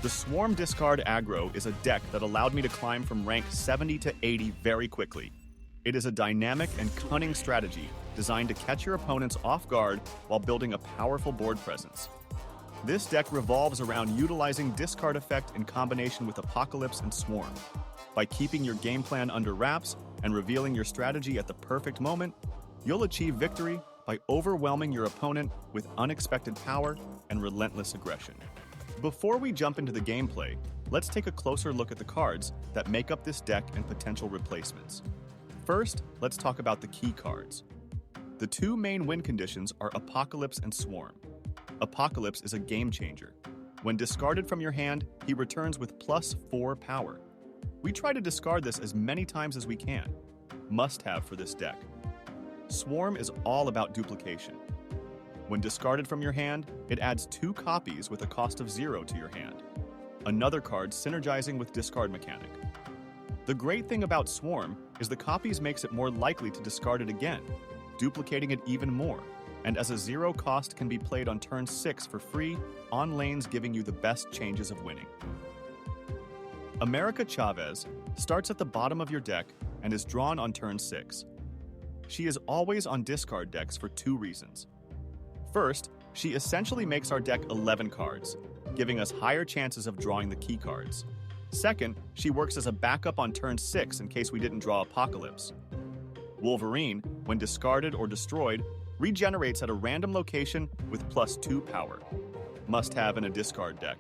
The Swarm Discard Aggro is a deck that allowed me to climb from rank 70 to 80 very quickly. It is a dynamic and cunning strategy designed to catch your opponents off guard while building a powerful board presence. This deck revolves around utilizing Discard Effect in combination with Apocalypse and Swarm. By keeping your game plan under wraps and revealing your strategy at the perfect moment, you'll achieve victory by overwhelming your opponent with unexpected power and relentless aggression. Before we jump into the gameplay, let's take a closer look at the cards that make up this deck and potential replacements. First, let's talk about the key cards. The two main win conditions are Apocalypse and Swarm. Apocalypse is a game changer. When discarded from your hand, he returns with +4 power. We try to discard this as many times as we can. Must have for this deck. Swarm is all about duplication. When discarded from your hand, it adds 2 copies with a cost of 0 to your hand. Another card synergizing with discard mechanic. The great thing about Swarm is the copies makes it more likely to discard it again, duplicating it even more, and as a 0 cost can be played on turn 6 for free, on lanes giving you the best chances of winning. America Chavez starts at the bottom of your deck and is drawn on turn 6. She is always on discard decks for 2 reasons. First, she essentially makes our deck 11 cards, giving us higher chances of drawing the key cards. Second, she works as a backup on turn 6 in case we didn't draw Apocalypse. Wolverine, when discarded or destroyed, regenerates at a random location with +2 power. Must have in a discard deck.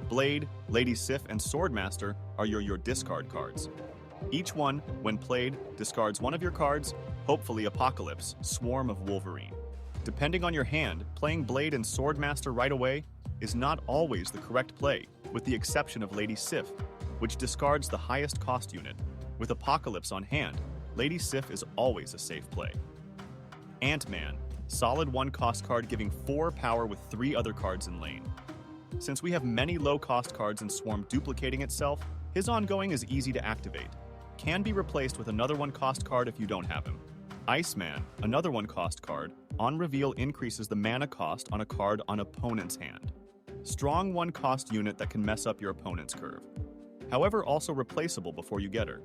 Blade, Lady Sif, and Swordmaster are your discard cards. Each one, when played, discards one of your cards, hopefully Apocalypse, Swarm of Wolverine. Depending on your hand, playing Blade and Swordmaster right away is not always the correct play, with the exception of Lady Sif, which discards the highest cost unit. With Apocalypse on hand, Lady Sif is always a safe play. Ant-Man, solid 1 cost card giving 4 power with 3 other cards in lane. Since we have many low-cost cards in Swarm duplicating itself, his ongoing is easy to activate. Can be replaced with another 1 cost card if you don't have him. Iceman, another 1 cost card, on reveal increases the mana cost on a card on opponent's hand. Strong 1 cost unit that can mess up your opponent's curve. However, also replaceable before you get her.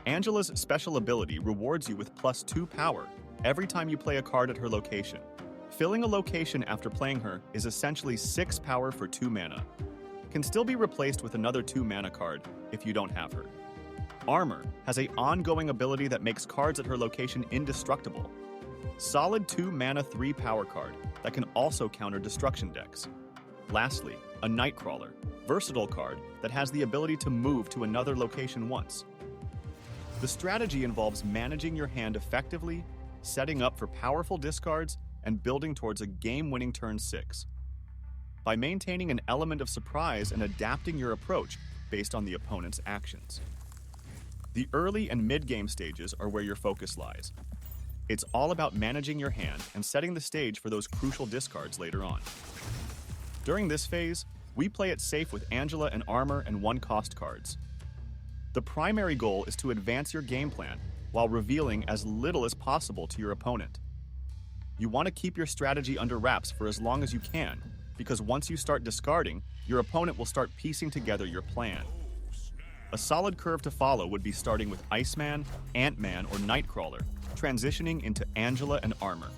Angela's special ability rewards you with +2 power every time you play a card at her location. Filling a location after playing her is essentially 6 power for 2 mana. Can still be replaced with another 2 mana card if you don't have her. Armor has an ongoing ability that makes cards at her location indestructible. Solid 2 mana 3 power card that can also counter destruction decks. Lastly, a Nightcrawler, versatile card that has the ability to move to another location once. The strategy involves managing your hand effectively, setting up for powerful discards, and building towards a game-winning turn 6. By maintaining an element of surprise and adapting your approach based on the opponent's actions. The early and mid-game stages are where your focus lies. It's all about managing your hand and setting the stage for those crucial discards later on. During this phase, we play it safe with Angela and Armor and 1 cost cards. The primary goal is to advance your game plan while revealing as little as possible to your opponent. You want to keep your strategy under wraps for as long as you can, because once you start discarding, your opponent will start piecing together your plan. A solid curve to follow would be starting with Iceman, Ant-Man, or Nightcrawler, transitioning into Angela and Armor.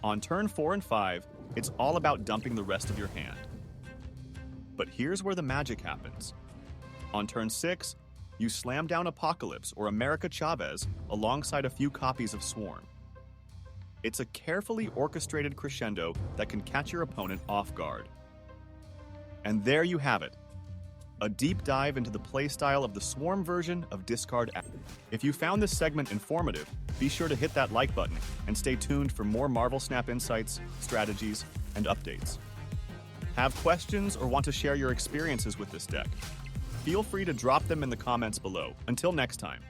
On turn 4 and 5, it's all about dumping the rest of your hand. But here's where the magic happens. On turn 6, you slam down Apocalypse or America Chavez alongside a few copies of Swarm. It's a carefully orchestrated crescendo that can catch your opponent off guard. And there you have it. A deep dive into the playstyle of the Swarm version of Discard Aggro. If you found this segment informative, be sure to hit that like button and stay tuned for more Marvel Snap insights, strategies, and updates. Have questions or want to share your experiences with this deck? Feel free to drop them in the comments below. Until next time.